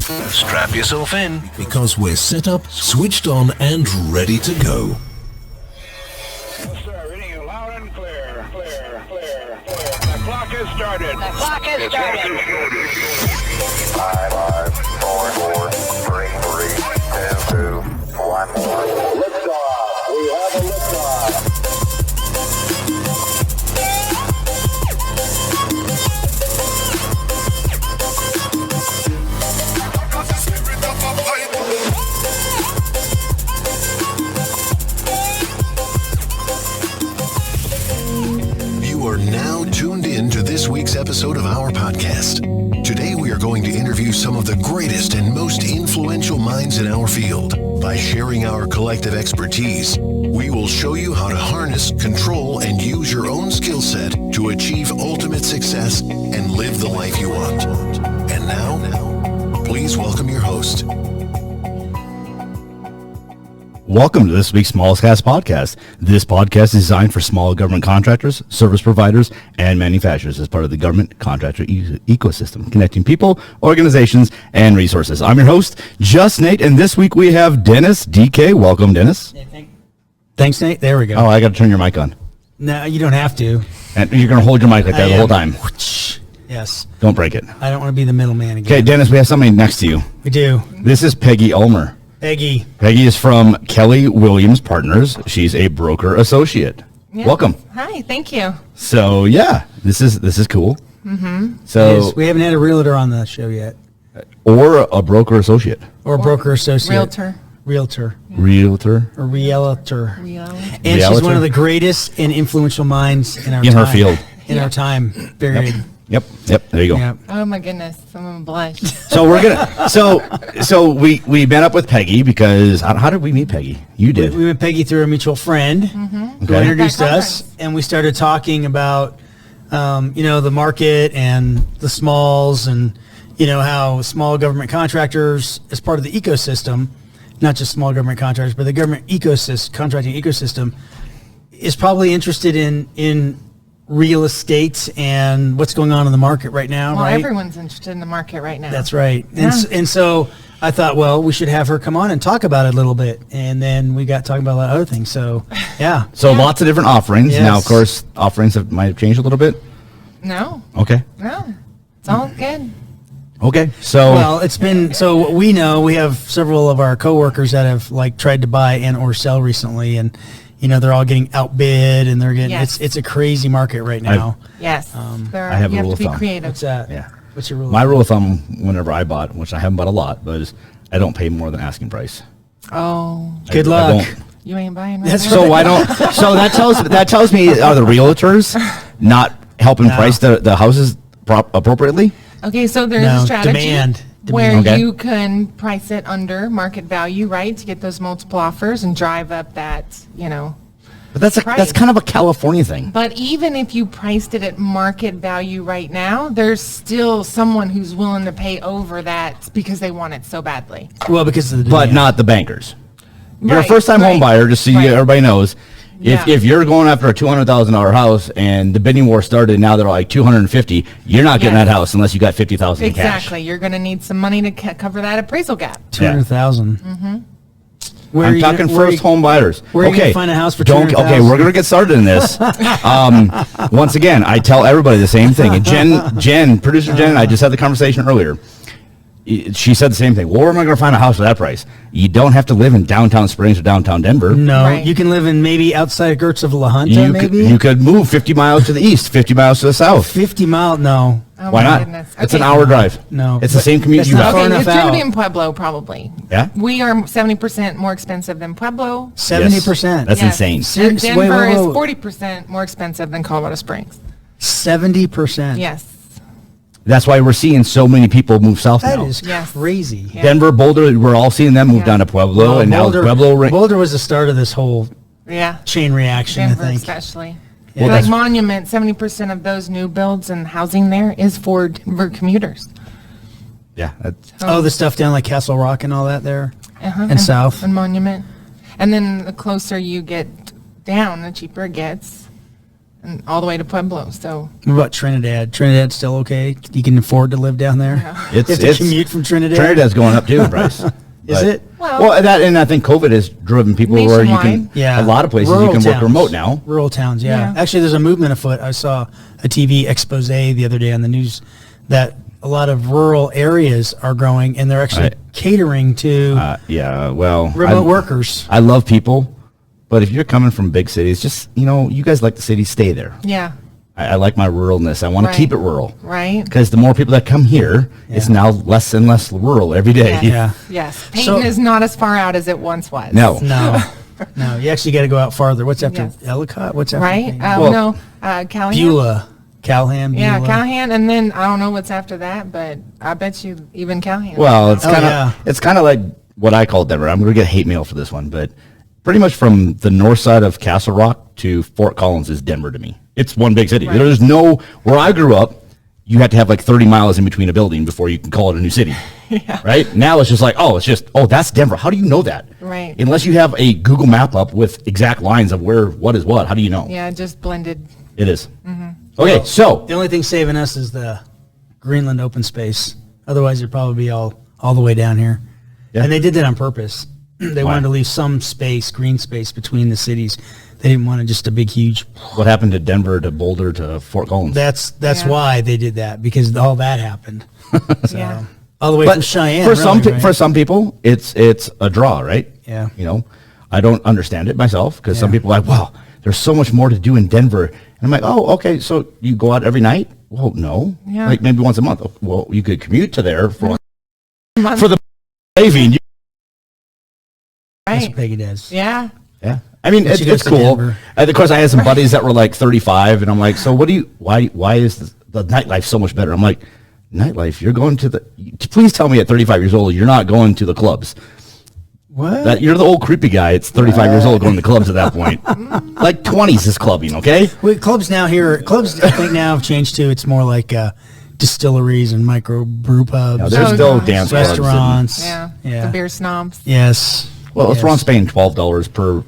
Strap yourself in because we're set up, switched on, and ready to go. Yes, sir. Reading you loud and clear. Clear. The clock has started. Five, 4, 3, 2, 1. Liftoff. We have a liftoff. You are now tuned in to this week's episode of our podcast. Today we are going to interview some of the greatest and most influential minds in our field. By sharing our collective expertise, we will show you how to harness, control, and use your own skill set to achieve ultimate success and live the life you want. And now, please welcome your host. Welcome to this week's Smallest Cast podcast. This podcast is designed for small government contractors, service providers, and manufacturers as part of the government contractor ecosystem, connecting people, organizations, and resources. I'm your host, JustNate, and this week we have Dennis DK. Welcome, Dennis. Thanks, Nate. There we go. Oh, I got to turn your mic on. No, you don't have to. And you're going to hold your mic like that the whole time. Yes. Don't break it. I don't want to be the middleman again. Okay, Dennis, we have somebody next to you. We do. This is Peggy Ulmer. Peggy. Peggy is from Kelly Williams Partners. She's a broker associate. Yeah. Welcome. Hi, thank you. So yeah, this is cool. Mm-hmm. So Yes, we haven't had a realtor on the show yet. or a broker associate. Or a broker associate. Realtor. Realtor. Realtor. A realtor. Reality. And she's Realtor? one of the greatest and influential minds in our In her time. field. In our time period. Yep. There you go. Yeah. Oh my goodness, I'm gonna blush. So we're gonna. So we met up with Peggy because how did we meet Peggy? You did. We met Peggy through a mutual friend who Okay. introduced At that us, conference. and we started talking about, the market and the smalls, and how small government contractors, as part of the ecosystem, not just small government contractors, but the government contracting ecosystem, is probably interested in real estate and what's going on in the market right now. Well, right? everyone's interested in the market right now. That's right. Yeah. And so I thought, well, we should have her come on and talk about it a little bit. And then we got talking about a lot of other things. So, yeah. So lots of different offerings. Yes. Now, of course, offerings might have changed a little bit. No, Okay. it's all good. Okay. So Well, it's been, so we know we have several of our coworkers that have tried to buy and or sell recently. And, they're all getting outbid, and they're getting, Yes. it's a crazy market right now. Yes, I have a you have rule to of be thumb. creative. What's that? yeah, What's your rule? my rule of thumb whenever I bought, which I haven't bought a lot, but is I don't pay more than asking price. Oh, Good I luck. won't. you ain't buying right That's now? So why don't? So that tells me are the realtors not helping No. price the houses appropriately? Okay, so there's No, a strategy demand. where Okay. you can price it under market value, right, to get those multiple offers and drive up that, But that's Price. kind of a California thing. But even if you priced it at market value right now, there's still someone who's willing to pay over that because they want it so badly. Well, because of the But demand. not the bankers. You're a Right, first-time home right, buyer, just so right. everybody knows. Yeah. If you're going after a $200,000 house and the bidding war started and now they're like 250, you're not getting Yes. that house unless you got 50,000 in cash. Exactly. You're going to need some money to cover that appraisal gap. 200,000. Mm-hmm. Where I'm talking first home buyers. where are you gonna find a house for Okay, 200,000? we're going to get started in this. Once again, I tell everybody the same thing. And producer Jen, I just had the conversation earlier. She said the same thing. Well, where am I going to find a house for that price? You don't have to live in downtown Springs or downtown Denver. No, Right. you can live in maybe outside Gertz of La Junta, maybe. You could move 50 miles to the east, 50 miles to the south. 50 mile, no. Oh Why my not? goodness. It's Okay. an hour drive. No. It's the But same commute that's you not have. far Okay, enough it's going to out. be in Pueblo probably. Yeah? We are 70% more expensive than Pueblo. 70%. That's insane. And Seriously, Denver wait, wait, is wait. 40% more expensive than Colorado Springs. 70%. Yes. That's why we're seeing so many people move south That now. is Yes. crazy. Yeah. Denver, Boulder, we're all seeing them move Yeah. down to Pueblo, Well, and now Pueblo. Boulder was the start of this whole Yeah. chain reaction, Denver I think. especially. Well, Like that's- Monument, 70% of those new builds and housing there is for Denver commuters. Yeah, that's, Oh, the stuff down like Castle Rock and all that there? Uh-huh. And south. And Monument. And then the closer you get down, the cheaper it gets. and all the way to Pueblo. So What about Trinidad? Trinidad's still okay? You can afford to live down there? You have to commute from Trinidad? Trinidad's going up too in price. Is it? Well, that, and I think COVID has driven people where you can, Nationwide. a lot of places Rural you can work towns. remote now. Rural towns, yeah. Yeah. Actually, there's a movement afoot. I saw a TV expose the other day on the news that a lot of rural areas are growing, and they're actually Right. catering to Yeah, well. remote workers. I love people, but if you're coming from big cities, just, you guys like the city, stay there. yeah, I like my ruralness. I want Right. to keep it rural. right. Because the more people that come here, it's now less and less rural every day. Yes. Yeah. Yes. Peyton is not as far out as it once was. No. No, you actually got to go out farther. What's after Yes. Ellicott? What's after Right? Payne? Callahan. Beulah. Calhan, Beulah. Yeah, Callahan, and then I don't know what's after that, but I bet you even Callahan. Well, it's Oh, kind of yeah. it's kind of like what I call Denver. I'm going to get hate mail for this one, but pretty much from the north side of Castle Rock to Fort Collins is Denver to me. It's one big city. Right. There's no where I grew up. You had to have like 30 miles in between a building before you can call it a new city. Right? Now it's just like, that's Denver. How do you know that? Right. Unless you have a Google map up with exact lines of where what is what. How do you know? Yeah, just blended. It is. Okay, so The only thing saving us is the Greenland open space. Otherwise, it'd probably be all the way down here. Yeah. And they did that on purpose. They Why? wanted to leave some space, green space, between the cities. They didn't want just a big, huge. what happened to Denver to Boulder to Fort Collins? That's Yeah. why they did that, because all that happened. So, Yeah. all the way from Cheyenne. for really, right? for some people, it's a draw, right? Yeah. I don't understand it myself because some Yeah. people are like, wow, there's so much more to do in Denver, and I'm like, oh, okay, so you go out every night? Well, no, Yeah. like maybe once a month. Well, you could commute to there for Month. for the saving. That's Right. what Peggy does. Yeah. Yeah, I mean, But she it's goes to cool. Denver. And of course, I had some buddies that were like 35, and I'm like, so why is the nightlife so much better? I'm like, nightlife, you're going to please tell me at 35 years old, you're not going to the clubs. What? That you're the old creepy guy. It's 35 years old going to clubs at that point. Like 20s is clubbing, okay? Well, clubs I think now have changed too. It's more like distilleries and micro brew pubs. No, there's Oh, still gosh. dance clubs and- restaurants. Yeah. Yeah. The beer snobs. Yes. well, yes. we're paying $12 per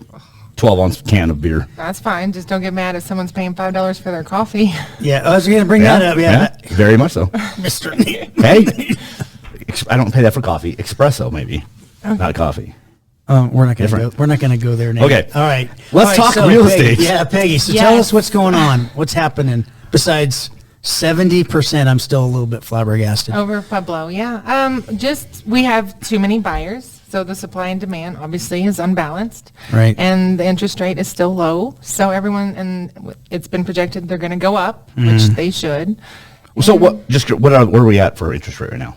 12-ounce can of beer. That's fine. Just don't get mad if someone's paying $5 for their coffee. Yeah, I was going to bring that up. Yeah, very much so. Mr. Hey, I don't pay that for coffee. Espresso, maybe, not coffee. We're not going to go. Different. We're not going to go there now. Okay. All right. Let's All right, talk real Peggy, estate. Yeah, Peggy. So tell Yes. us what's going on. What's happening besides 70%? I'm still a little bit flabbergasted. Over Pueblo, yeah. We have too many buyers, so the supply and demand obviously is unbalanced. Right. And the interest rate is still low, so it's been projected they're going to go up, which Mm-hmm. they should. So where are we at for interest rate right now?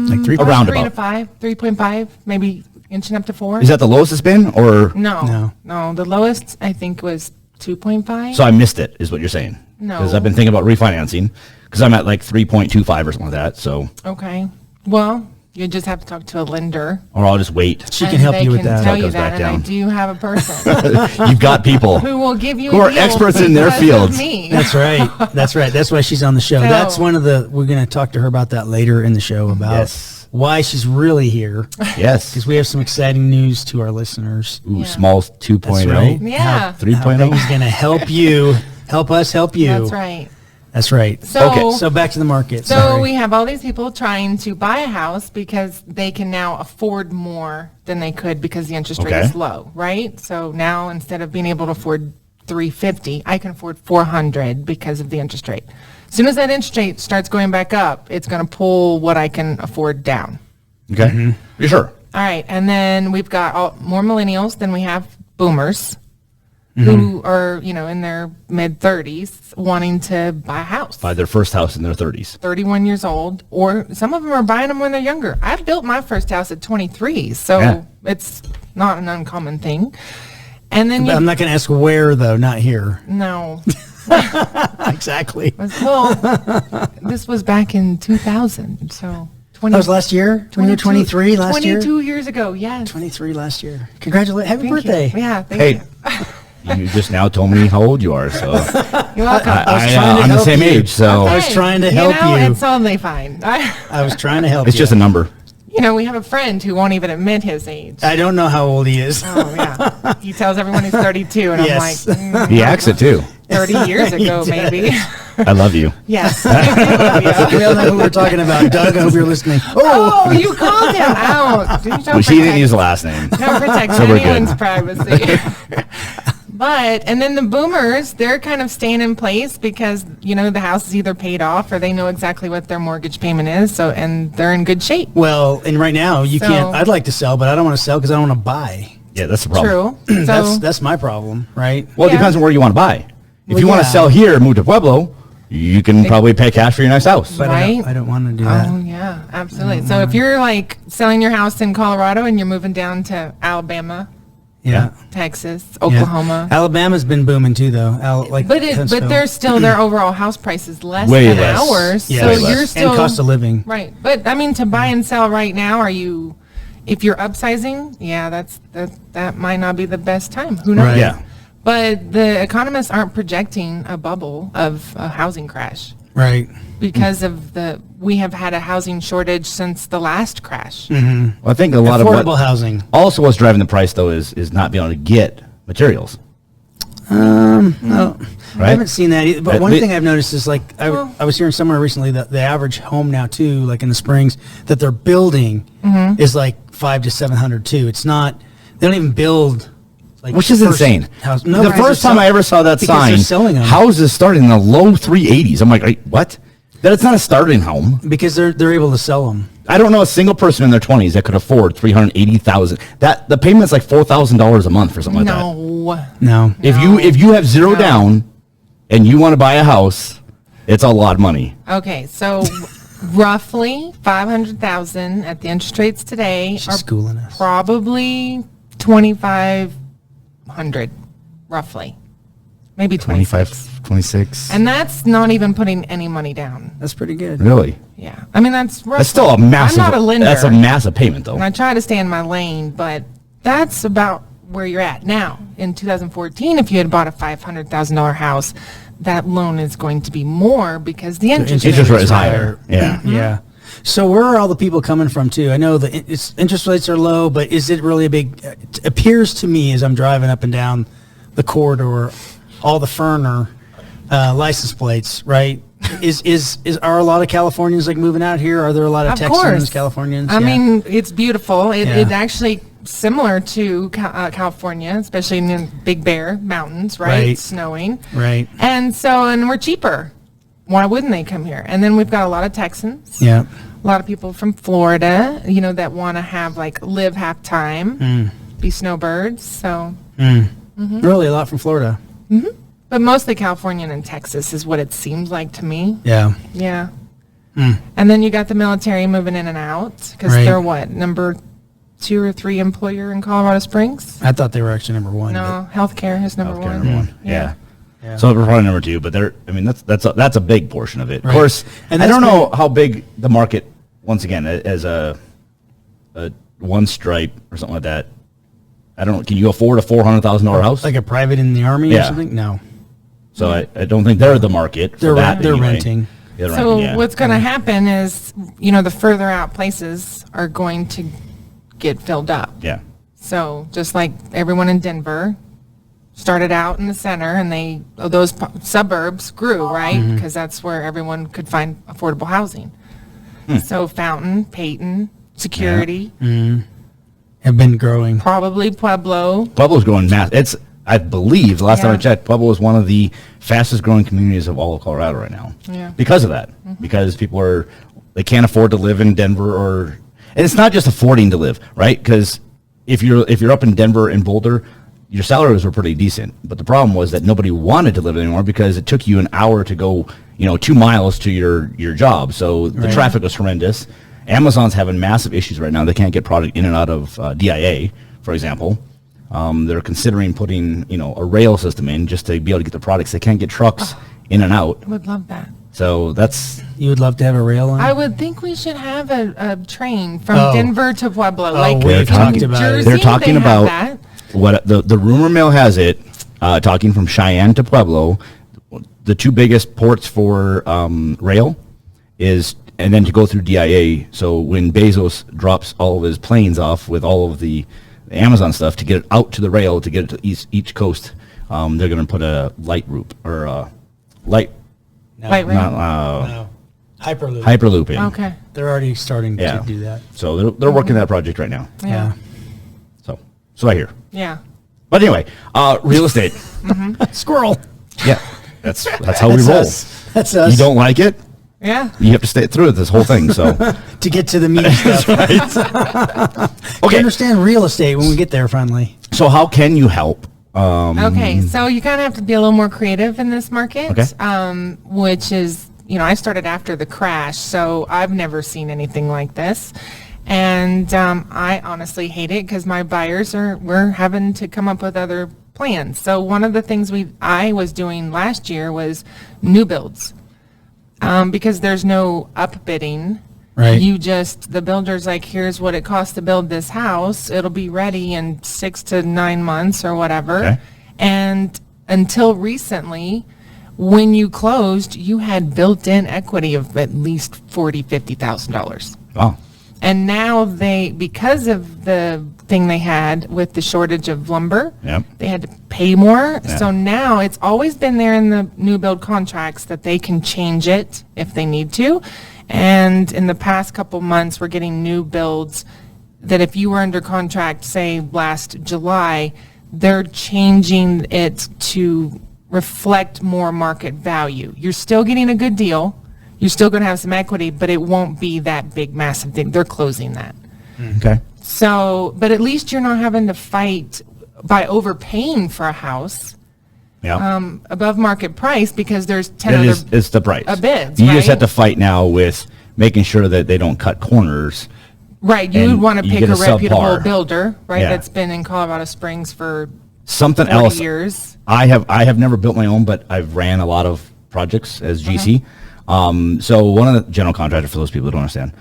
Like 3 Around 3 to about. 5, 3.5, maybe inching up to 4. Is that the lowest it's been, or No. The lowest I think was 2.5. so I missed it? Is what you're saying? No. Because I've been thinking about refinancing because I'm at like 3.25 or something like that. So, Okay. Well, you just have to talk to a lender. or I'll just wait. She can and help they you with can that. Tell That you goes that, back and I down. do have a person You've got people. who will give you Who a are deal experts in their because of fields. Me. That's right. That's right. That's why she's on the show. So- That's one of the. We're going to talk to her about that later in the show about Yes. why she's really here. Yes. Because we have some exciting news to our listeners. Ooh, Yeah. small 2.0. That's right. Yeah. How 3.0. Peggy's going to help you. Help us help you. That's right. That's right. So- okay. So back to the market. So Sorry. we have all these people trying to buy a house because they can now afford more than they could because the interest rate Okay. is low, right? So now instead of being able to afford $350, I can afford $400 because of the interest rate. As soon as that interest rate starts going back up, it's going to pull what I can afford down. Okay. You sure? All right, and then we've got more millennials than we have boomers who are, in their mid-30s wanting to buy a house. Buy their first house in their 30s. 31 years old, or some of them are buying them when they're younger. I built my first house at 23, so Yeah. it's not an uncommon thing. And then I'm not going to ask where, though, not here. no. Exactly. Well, this was back in 2000, so 20. That was last year? When you were 23 last year? 22 years ago, yes. 23 last year. Congratulations. Happy Thank birthday. You. Yeah, thank Hey, you. you just now told me how old you are, so You're welcome. I'm the same age, so I was trying to help you. It's only fine. I was trying to help it's you. just a number. You know, we have a friend who won't even admit his age. I don't know how old he is. Oh, yeah. He tells everyone he's 32, and Yes. I'm like, He acts it too. 30 years ago, maybe. I love you. Yes. I love you. We all know who we're talking about. Doug, I hope you're listening. Oh, you called him out. Well, she didn't use the last name. Don't protect So we're good. anyone's privacy. And then the boomers, they're kind of staying in place because, you know, the house is either paid off or they know exactly what their mortgage payment is. So, and they're in good shape. Well, and right now you So- can't. I'd like to sell, but I don't want to sell because I don't want to buy. Yeah, that's the problem. True. So, That's my problem, right? Well, it Yeah. depends on where you want to buy. If Well, you want to yeah. sell here and move to Pueblo, you can probably pay cash for your next house. But Right. I don't want to do that. oh, yeah, absolutely. So if you're like selling your house in Colorado and you're moving down to Alabama, Yeah. Texas, Yeah. Oklahoma. Alabama's been booming too, though. But there's still their overall house price is less Way than less. ours. Yeah, so way you're less. still And cost of living. right. But I mean, to buy and sell right now, if you're upsizing, yeah, that might not be the best time. Who knows? Right. Yeah. But the economists aren't projecting a bubble of a housing crash Right. because of we have had a housing shortage since the last crash. Well, I think a lot of Affordable what, housing. also what's driving the price though is not being able to get materials. No, I Right? haven't seen that either. But Right. one thing I've noticed is like I was hearing somewhere recently that the average home now too, like in the Springs, that they're building is like 500 to 700 too. It's not. They don't even build. Like Which is first insane. House. The because first they're time I ever saw that because they're sign, selling them. houses starting in the low 380s. I'm like, what? That it's not a starting home. Because they're able to sell them. I don't know a single person in their 20s that could afford $380,000. That the payment's like $4,000 a month for something like that. No. No. If you have zero No. down and you want to buy a house, it's a lot of money. Okay, so roughly 500,000 at the interest rates today She's are schooling us. probably 2,500, roughly, maybe 26. 26. And that's not even putting any money down. That's pretty good. Really? Yeah, I mean that's roughly. That's still a massive. I'm not a lender. That's a massive payment, though. And I try to stay in my lane, but that's about where you're at now. In 2014, if you had bought a $500,000 house, that loan is going to be more because the interest Interest rate rate is higher. Yeah. Yeah. So where are all the people coming from too? I know the interest rates are low, but is it really a big? It appears to me as I'm driving up and down the corridor, all the Ferner license plates, right? Are a lot of Californians like moving out here? Are there a lot of Of Texans, course. Californians? I Yeah. mean, it's beautiful. It Yeah. actually similar to California, especially in the Big Bear Mountains, right? Right. It's snowing. Right. And we're cheaper. Why wouldn't they come here? And then we've got a lot of Texans. Yeah. A lot of people from Florida, that want to have live half time, be snowbirds. So, Really, a lot from Florida. but mostly California and Texas is what it seems like to me. Yeah. Yeah. And then you got the military moving in and out because Right. they're number 2 or 3 employer in Colorado Springs? I thought they were actually number one. No, healthcare is number Healthcare one. number one. Yeah. Yeah. So we're probably number 2, but that's a big portion of it. Right. Of course, And I that's don't know how big the market. Once again, as a one stripe or something like that. I don't know. Can you afford a $400,000 house? Like a private in the army or Yeah. something? No. So I don't think they're the market. For They're that they're anyway. renting. Yeah, they're So renting, yeah. what's going to happen is, the further out places are going to get filled up. Yeah. So just like everyone in Denver started out in the center and those suburbs grew, right? Because that's where everyone could find affordable housing. So Fountain, Peyton, Security, Have been growing. probably Pueblo. Pueblo's growing mass. I believe, the last time I Yeah. checked, Pueblo is one of the fastest growing communities of all of Colorado right now. Yeah. Because of that. Because people they can't afford to live in Denver and it's not just affording to live, right? Because if you're up in Denver and Boulder, your salaries were pretty decent. But the problem was that nobody wanted to live anymore because it took you an hour to go, 2 miles to your job. So the traffic was horrendous. Amazon's having massive issues right now. They can't get product in and out of DIA, for example. They're considering putting, a rail system in just to be able to get the products. They can't get trucks in and out. I would love that. So that's You would love to have a rail line? I would think we should have a train from Oh. Denver to Pueblo. we've in talked about it. Jersey, they're talking they have about that. what the rumor mill has it, talking from Cheyenne to Pueblo. The 2 biggest ports for rail is and then to go through DIA. So when Bezos drops all of his planes off with all of the Amazon stuff to get it out to the rail, to get it to each coast, they're going to put a light loop or light Light rail? No. Hyperloop. Hyperloop in. Okay. They're already starting Yeah. to do that. So they're working that project right now. Yeah. So I hear. Yeah. But anyway, real estate. Squirrel. Yeah, that's how we That's roll. us. That's us. You don't like it, Yeah. you have to stay through this whole thing. So to get to the meat stuff. You okay. understand real estate when we get there finally. So how can you help? Okay, so you kind of have to be a little more creative in this market, Okay. Which is, I started after the crash, so I've never seen anything like this. And I honestly hate it because my buyers we're having to come up with other plans. So one of the things I was doing last year was new builds, because there's no upbidding. Right. The builder's like, here's what it costs to build this house. It'll be ready in 6 to 9 months or whatever. Okay. And until recently, when you closed, you had built-in equity of at least $40,000-$50,000. Oh, And now because of the thing they had with the shortage of lumber, Yep. they had to pay more. Yeah. So now it's always been there in the new build contracts that they can change it if they need to. And in the past couple months, we're getting new builds that if you were under contract, say last July, they're changing it to reflect more market value. You're still getting a good deal. You're still going to have some equity, but it won't be that big, massive thing. They're closing that. okay. So, but at least you're not having to fight by overpaying for a house Yeah. above market price because there's 10 It other is, it's the price. bids, You just right? have to fight now with making sure that they don't cut corners. Right, you and would want to you pick get a a reputable subpar. builder, right, Yeah. that's been in Colorado Springs for Something 40 else. years. I have never built my own, but I've ran a lot of projects as GC. So one of the general contractor, for those people who don't understand,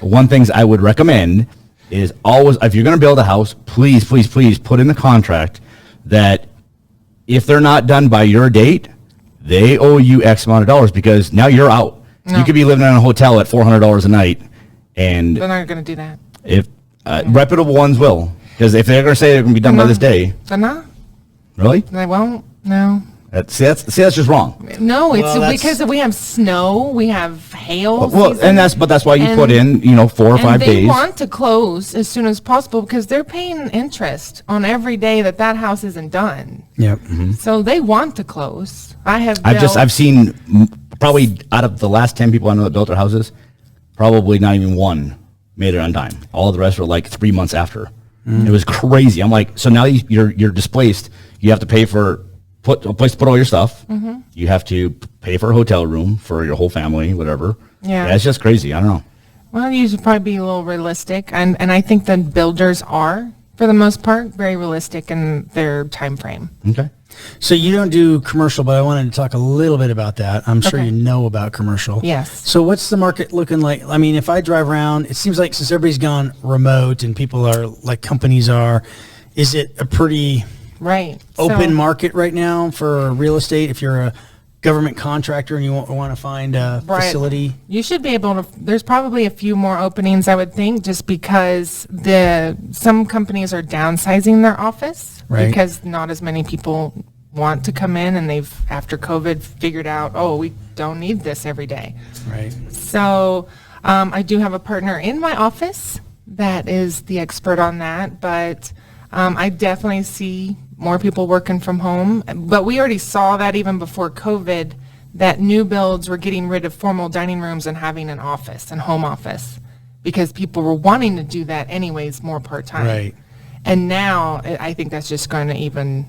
one things I would recommend is always, if you're going to build a house, please put in the contract that if they're not done by your date, they owe you X amount of dollars because now you're out. No. You could be living in a hotel at $400 a night, and They're not going to do that. if reputable ones will, because if they're going to say they're going to be done by this day, They're not? really, They won't? No. that's just wrong. No, it's Well, that's- because we have snow, we have hail. Well, season, and that's why you and- put in 4 or 5 and they days. want to close as soon as possible because they're paying interest on every day that house isn't done. Yep. So they want to close. I've seen probably out of the last 10 people I know that built their houses, probably not even one made it on time. All the rest were like 3 months after. It was crazy. I'm like, so now you're displaced. You have to pay for a place to put all your stuff. You have to pay for a hotel room for your whole family, whatever. Yeah. It's just crazy. I don't know. Well, you should probably be a little realistic, and I think the builders are, for the most part, very realistic in their time frame. Okay. So you don't do commercial, but I wanted to talk a little bit about that. I'm sure Okay. you know about commercial. Yes. So what's the market looking like? I mean, if I drive around, it seems like since everybody's gone remote and people are like companies are, is it a pretty Right. open So- market right now for real estate? If you're a government contractor and you want to find a Right. facility, You should be able to. There's probably a few more openings, I would think, just because some companies are downsizing their office Right. because not as many people want to come in, and they've after COVID figured out, oh, we don't need this every day. right? So I do have a partner in my office that is the expert on that, but I definitely see more people working from home. But we already saw that even before COVID, that new builds were getting rid of formal dining rooms and having an office and home office because people were wanting to do that anyways more part-time. Right. And now I think that's just going to even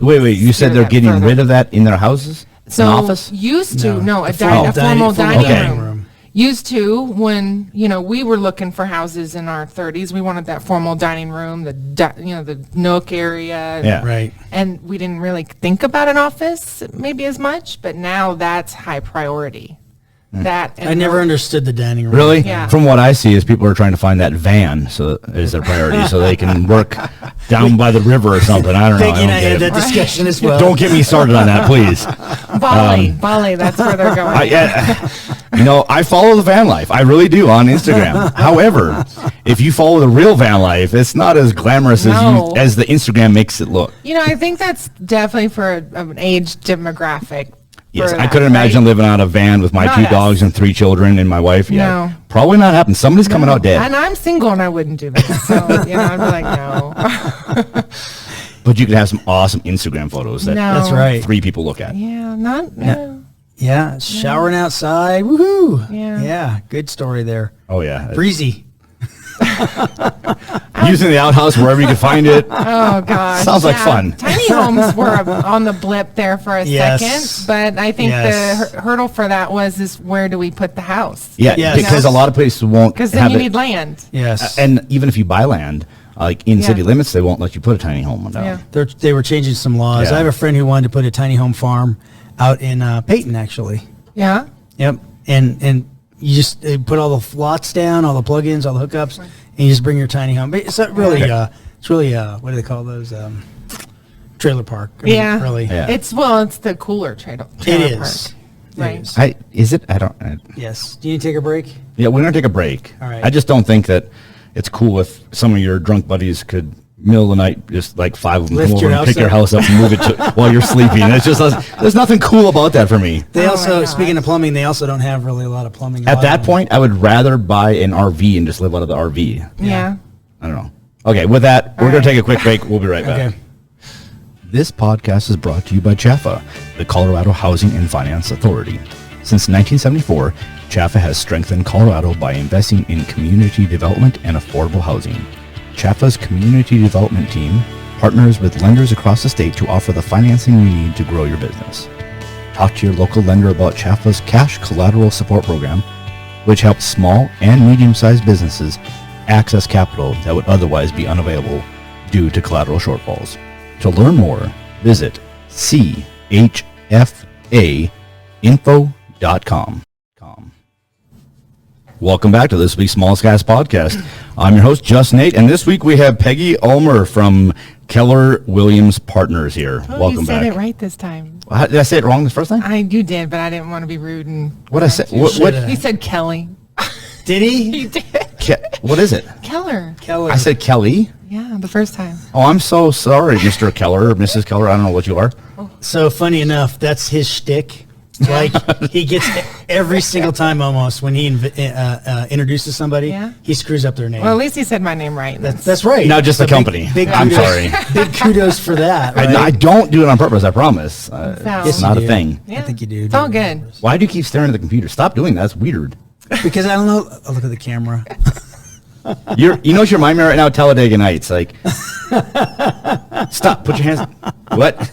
Wait. You said Steer they're that getting further. rid of that in their houses? So An office? used to a formal formal dining dining room. Used to when we were looking for houses in our 30s, we wanted that formal dining room, the nook area, Yeah. Right. and we didn't really think about an office maybe as much, but now that's high priority. That and I never understood the dining room. Really? Yeah. From what I see is people are trying to find that van so is their priority so they can work down by the river or something. I don't know. Peggy and I had get that it. discussion as well. Don't get me started on that, please. Bali, that's where they're going. I follow the van life. I really do on Instagram. However, if you follow the real van life, it's not as glamorous as the Instagram makes it look. I think that's definitely for an age demographic. Yes, I couldn't imagine living out a van with my 2 dogs and 3 children and my wife. Yeah, probably not happen. Somebody's coming out dead. And I'm single and I wouldn't do that. So, I'd be like, no. But you could have some awesome Instagram photos that That's right. 3 people look at. Yeah, showering outside. Woohoo. Yeah. Yeah, good story there. Oh, yeah. Breezy. Using the outhouse wherever you can find it. Oh, gosh. Sounds like fun. Tiny homes were on the blip there for a Yes. second, but I think the hurdle for that is where do we put the house? Yeah, Yes. because a lot of places won't Because then have you it. need land. Yes. And even if you buy land, like in city limits, they won't let you put a tiny home down. Yeah. They were changing some laws. Yeah. I have a friend who wanted to put a tiny home farm out in Peyton, actually. Yeah. Yep. And you just put all the lots down, all the plugins, all the hookups, and you just bring your tiny home. But it's not really, what do they call those? Trailer park. I mean, really. Yeah. It's the cooler trailer It park. is. Right. It is. Is it? I don't. Yes. Do you need to take a break? Yeah, we're going to take a break. All right. I just don't think that it's cool if some of your drunk buddies could, middle of the night, just like 5 of them Lift come your over and house pick your up. house up and move it to, while you're sleeping. It's just, there's nothing cool about that for me. They Oh also, my speaking gosh. of plumbing, they also don't have really a lot of plumbing. At that point, I would rather buy an RV and just live out of the RV. Yeah. I don't know. Okay, with that, we're going to take a quick break. We'll be right back. Okay. This podcast is brought to you by CHFA, the Colorado Housing and Finance Authority. Since 1974, CHFA has strengthened Colorado by investing in community development and affordable housing. CHFA's community development team partners with lenders across the state to offer the financing you need to grow your business. Talk to your local lender about CHFA's Cash Collateral Support Program, which helps small and medium-sized businesses access capital that would otherwise be unavailable due to collateral shortfalls. To learn more, visit chfainfo.com. Welcome back to this week's Smallest Gas Podcast. I'm your host, JustNate, and this week we have Peggy Ulmer from Keller Williams Partners here. Oh, Welcome you said back. it right this time. Did I say it wrong the first time? You did, but I didn't want to be rude and. What I said? What? should've. You said Kelly. Did he? You did. What is it? Keller. Keller. I said Kelly. Yeah, the first time. Oh, I'm so sorry, Mr. Keller or Mrs. Keller. I don't know what you are. So funny enough, that's his shtick. Like he gets it every single time almost when he introduces somebody. Yeah. He screws up their name. Well, at least he said my name right. That's right. Not just the So company. I'm kudos- sorry. Big kudos for that. Right? I don't do it on purpose. I promise. Yes, It's you not a do. thing. Yeah. I think you do. It's all good. Why do you keep staring at the computer? Stop doing that. That's weird. Because I don't know. Oh, look at the camera. You know what you remind me right now? Talladega Nights. Like, stop. Put your hands. What?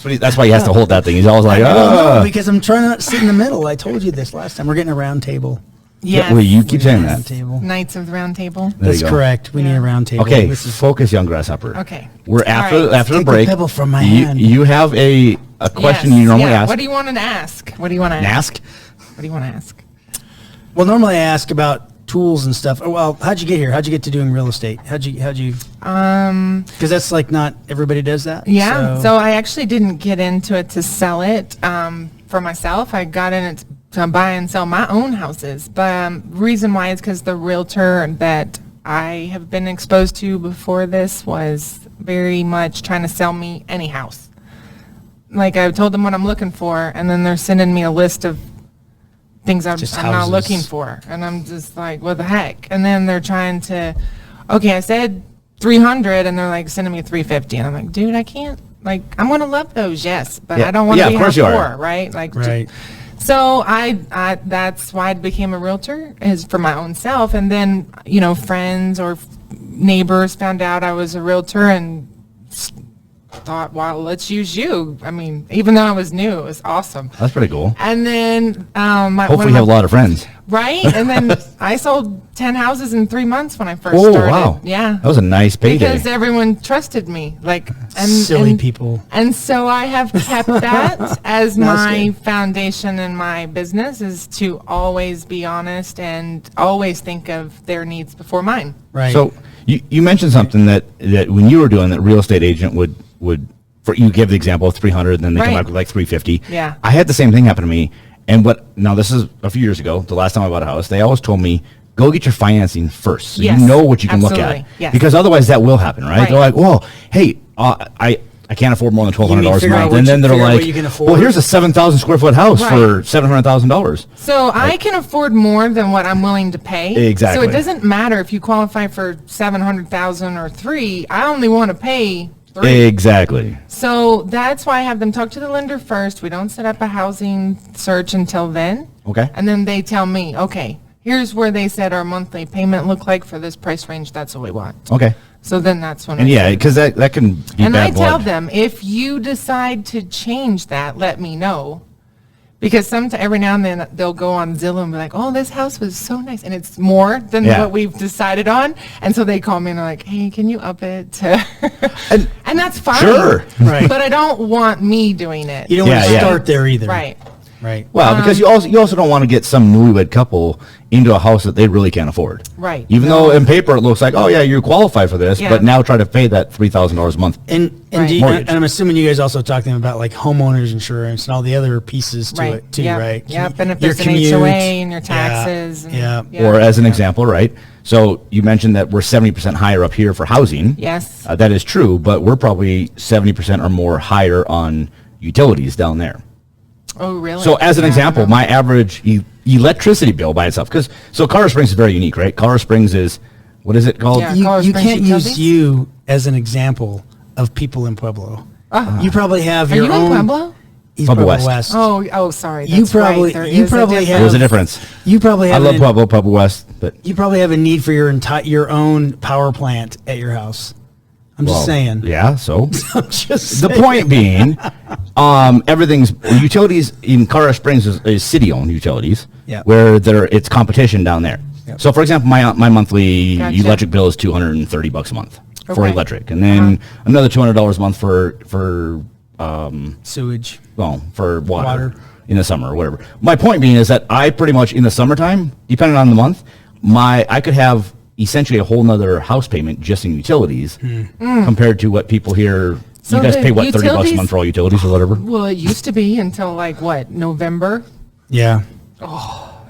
That's why he has to hold that thing. He's always like, No, because I'm trying not to sit in the middle. I told you this last time. We're getting a round table. Yes. Well, you keep saying Round that. table. Knights of the Round Table. There That's you go. correct. We need a round table. Okay, This is- focus, young grasshopper. Okay. We're All after right. after the Take the break. pebble from my hand. You have a question Yes, you normally yeah. ask. What do you want to ask? What do you want to ask? ask? What do you want to ask? Well, normally I ask about tools and stuff. Oh, well, how'd you get here? How'd you get to doing real estate? How'd you? Because that's like not everybody does that. Yeah. So I actually didn't get into it to sell it for myself. I got in it to buy and sell my own houses. But reason why is because the realtor that I have been exposed to before this was very much trying to sell me any house. Like I told them what I'm looking for, and then they're sending me a list of things I'm Just not houses. looking for, and I'm just like, what the heck? And then they're trying to, okay, I said 300, and they're like sending me 350, and I'm like, dude, I can't. Like, I'm gonna love those, yes, but Yeah. I don't want to Yeah, be of course here you are. for, right? Like, Right. So I that's why I became a realtor, is for my own self, and then friends or neighbors found out I was a realtor and thought, well, let's use you. I mean, even though I was new, it was awesome. That's pretty cool. And then Hopefully you have a lot of friends. right, and then I sold 10 houses in 3 months when I first Oh, started. wow. Yeah, That was a nice payday. because everyone trusted me, like Silly and, people. And so I have kept that as No, that's my good. foundation in my business, is to always be honest and always think of their needs before mine. Right. So you mentioned something that when you were doing that, real estate agent would for you give the example of 300, and then they come Right. back with like 350. Yeah. I had the same thing happen to me, And now this is a few years ago, the last time I bought a house, they always told me, go get your financing first. So Yes, you know what you can look absolutely, at. yes. Because otherwise that will happen, right? Right. They're like, well, hey, I can't afford more than $1,200 a figure out month. what And then you- they're figure out like, what you can afford. well, here's a 7,000 square foot house Right. for $700,000. So I can afford more than what I'm willing to pay. Exactly. So it doesn't matter if you qualify for 700,000 or 3. I only want to pay 3. Exactly. So that's why I have them talk to the lender first. We don't set up a housing search until then. Okay. And then they tell me, okay, here's where they said our monthly payment look like for this price range. That's what we want. Okay. So then that's when And I yeah, say- because that can be and bad I tell blood. them, if you decide to change that, let me know. Because every now and then they'll go on Zillow and be like, oh, this house was so nice. And it's more than Yeah. what we've decided on. And so they call me and they're like, hey, can you up it to... and that's fine. Sure. Right. But I don't want me doing it. You don't want Yeah, to yeah. start there either. Right. Right. Well, because you also don't want to get some newlywed couple into a house that they really can't afford. Right. Even though in paper it looks like, oh yeah, you qualify for this, Yeah. but now try to pay that $3,000 a month. And Right. do you, Mortgage. and I'm assuming you guys also talk to them about like homeowners insurance and all the other pieces to Right. it too, Yep. right? Yep. And if Your there's an commute. HOA and your Yeah. taxes. and- Yeah. Or as an example, right? So you mentioned that we're 70% higher up here for housing. Yes. That is true, but we're probably 70% or more higher on utilities down there. Oh, really? So as an Yeah, example, I don't know. my average electricity bill by itself, so Colorado Springs is very unique, right? Colorado Springs is, what is it called? Yeah. You, Colorado you Springs can't utilities? use you as an example of people in Pueblo. Uh-huh. You probably have Are your you own. in Pueblo? He's Pueblo Pueblo West. West. Oh, sorry. You That's right. probably- There you is a probably difference. There's a difference. You probably I have love an, Pueblo West, but You probably have a need for your own power plant at your house. I'm just well, saying. yeah, so. I'm just The saying. point being, everything's utilities in Colorado Springs is city-owned utilities, Yeah. where it's competition down there. Yep. So, for example, my monthly Gotcha. electric bill is $230 a month for Okay. electric, and then another $200 a month for Sewage. for water Water. in the summer or whatever. My point being is that I pretty much in the summertime, depending on the month, I could have essentially a whole nother house payment just in utilities compared to what people here. So you guys the pay what, $30 a utilities- month for all utilities or whatever? Well, it used to be until like what, November? Yeah.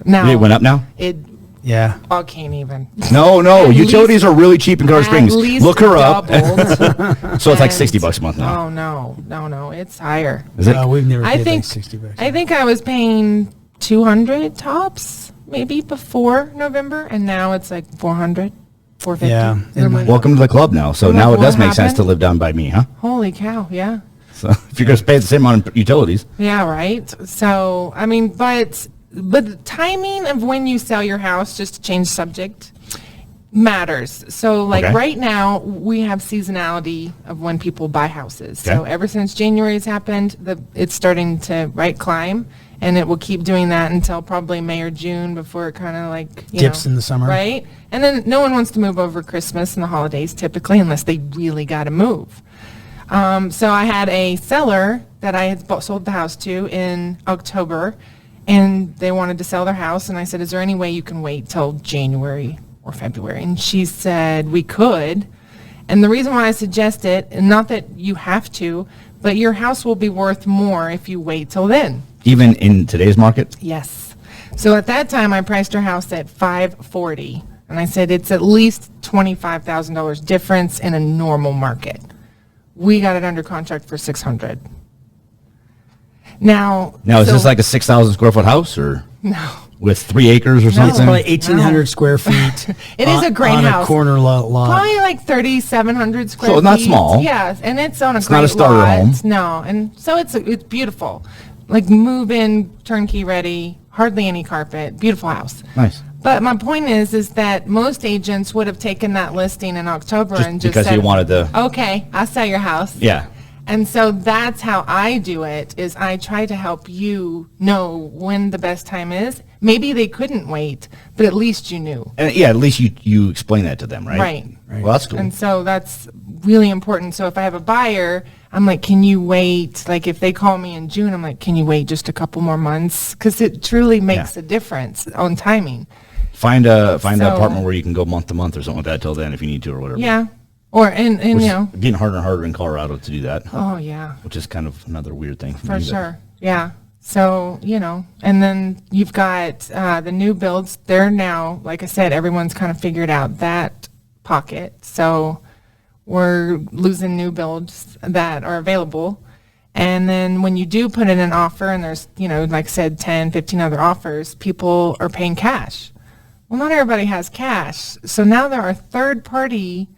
Now It went up now? It Yeah. I can't even. No, At utilities least- are really cheap in Colorado At Springs. least Look her up. doubled. So it's like And- $60 a month now. Oh no, it's higher. Is it? We've never I paid think like $60. I think I was paying 200 tops maybe before November, and now it's like 400, 450. Yeah, Never and mind. Welcome to the club now. So What- now it what does make sense to happened? live down by me, huh? Holy cow! Yeah. So if you're going to pay the same amount of utilities. Yeah, right. So, I mean, but the timing of when you sell your house, just to change subject, matters. So, like Okay. right now, we have seasonality of when people buy houses. So, Okay. ever since January has happened, it's starting to climb, and it will keep doing that until probably May or June before it kind of like Dips in the summer. right? And then no one wants to move over Christmas and the holidays typically, unless they really got to move. So I had a seller that I had sold the house to in October, and they wanted to sell their house. And I said, is there any way you can wait till January or February? And she said, we could. And the reason why I suggest it, and not that you have to, but your house will be worth more if you wait till then. Even in today's market? Yes. So at that time, I priced her house at $540, and I said it's at least $25,000 difference in a normal market. We got it under contract for $600. Now Now, is so- this like a 6,000 square foot house or no? with 3 acres or It's something? probably 1,800 No. square feet. It is a great on house. a corner lot. Probably like 3,700 square So feet. not small. Yeah, and it's on a It's great not a starter lot. home. No, and so it's beautiful. Like move in, turnkey ready, hardly any carpet, beautiful house. Nice. But my point is that most agents would have taken that listing in October Just and just because said, you wanted to. okay, I'll sell your house. Yeah. And so that's how I do it, is I try to help you know when the best time is. Maybe they couldn't wait, but at least you knew. And yeah, at least you explain that to them, right? Right. Well, that's cool. And so that's really important. So if I have a buyer, I'm like, can you wait? Like if they call me in June, I'm like, can you wait just a couple more months? Because it truly makes Yeah. a difference on timing. Find an So- apartment where you can go month to month or something like that till then if you need to or whatever. Yeah. Or, and Which you is know, getting harder and harder in Colorado to do that, oh yeah, which is kind of another weird thing. for sure. Yeah. So, and then you've got the new builds. They're now, like I said, everyone's kind of figured out that pocket. So we're losing new builds that are available. And then when you do put in an offer and there's, like I said, 10, 15 other offers, people are paying cash. Well, not everybody has cash. So now there are third-party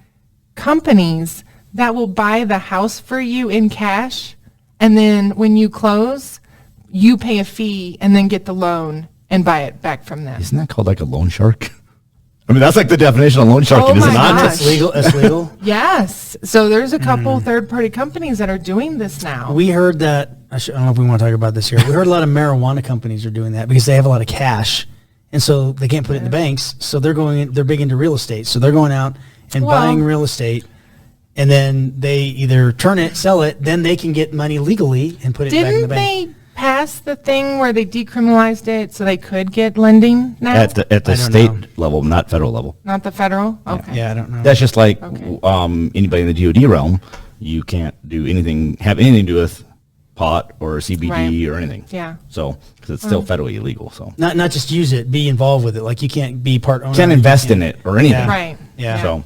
companies that will buy the house for you in cash. And then when you close, you pay a fee and then get the loan and buy it back from them. Isn't that called like a loan shark? I mean, that's like the definition of loan sharking, is it my not? gosh. It's legal. It's legal. Yes. So there's a couple third-party companies that are doing this now. We heard that. I don't know if we want to talk about this here. We heard a lot of marijuana companies are doing that because they have a lot of cash, and so they can't put it in the banks. So they're big into real estate. So they're going out and buying real estate, and then they either turn it, sell it, then they can get money legally and put it back in the bank. Didn't they pass the thing where they decriminalized it so they could get lending now? At the I don't state know. level, not federal level. Not the federal? Okay. Yeah, I don't know. That's just like Okay. Anybody in the DoD realm. You can't have anything to do with pot or CBD Right. or anything. Yeah. So, because it's still federally illegal. So, Not just use it, be involved with it. Like you can't be part owner. can't invest in it or anything. Yeah. Right. Yeah. So,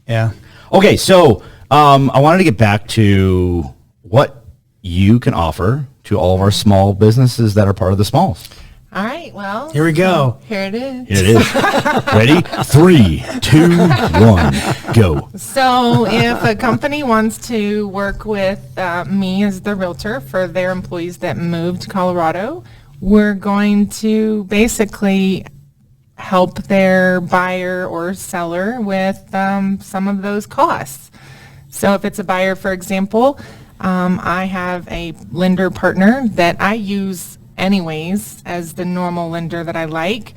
Yeah. okay. So, I wanted to get back to what you can offer to all of our small businesses that are part of the smalls. All right. Well. Here we go. Here it is. Here it is. Ready? 3, 2, 1, go. So if a company wants to work with me as the realtor for their employees that move to Colorado, we're going to basically help their buyer or seller with some of those costs. So if it's a buyer, for example, I have a lender partner that I use anyways as the normal lender that I like.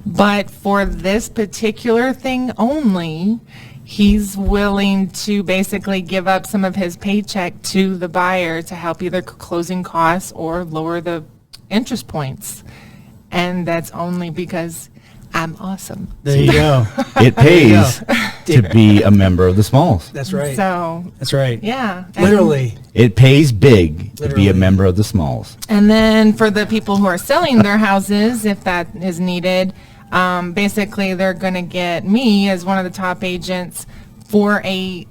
But for this particular thing only, he's willing to basically give up some of his paycheck to the buyer to help either closing costs or lower the interest points. And that's only because I'm awesome. There you go. It pays to be a member of the smalls. That's right. So, That's right. yeah. And- Literally. It pays big to be a Literally. member of the smalls. And then for the people who are selling their houses, if that is needed, basically they're going to get me as one of the top agents for a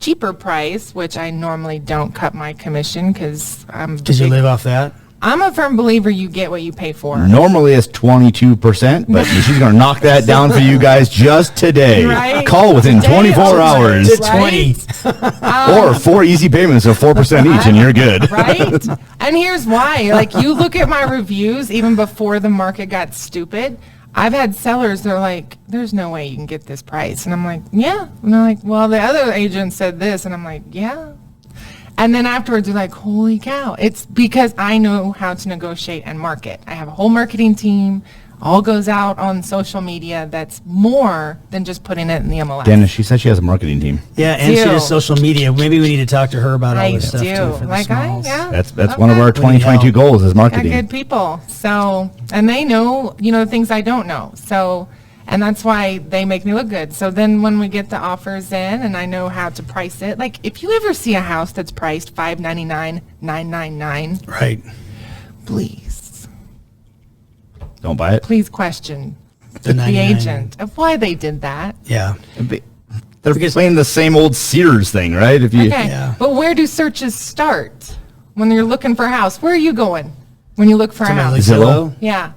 cheaper price, which I normally don't cut my commission because Because you live off that. I'm a firm believer you get what you pay for. Normally it's 22%, but she's going to knock that down for you guys just today. Right? Call within Today 24 only. hours. To 20. Or 4 easy payments of 4% each, and you're good. Right? And here's why. Like, you look at my reviews, even before the market got stupid, I've had sellers, they're like, there's no way you can get this price. And I'm like, yeah. And they're like, well, the other agent said this. And I'm like, yeah. And then afterwards, they're like, holy cow. It's because I know how to negotiate and market. I have a whole marketing team, all goes out on social media. That's more than just putting it in the MLS. Dennis, she said she has a marketing team. Yeah, and she do. does social media. Maybe we need to talk to her about all I this stuff do. too. For the Like, smalls. That's one of our need 2022 help. goals is Got marketing. good people. So, and they know, the things I don't know. So, and that's why they make me look good. So then when we get the offers in and I know how to price it, like if you ever see a house that's priced $599, $999, Right. please Don't buy it. question The the 99. agent of why they did that. Yeah. They're playing the same old Sears thing, right? If you Okay, Yeah. but where do searches start when you're looking for a house? Where are you going when you look for a Somebody house? like Zillow? Zillow. Yeah.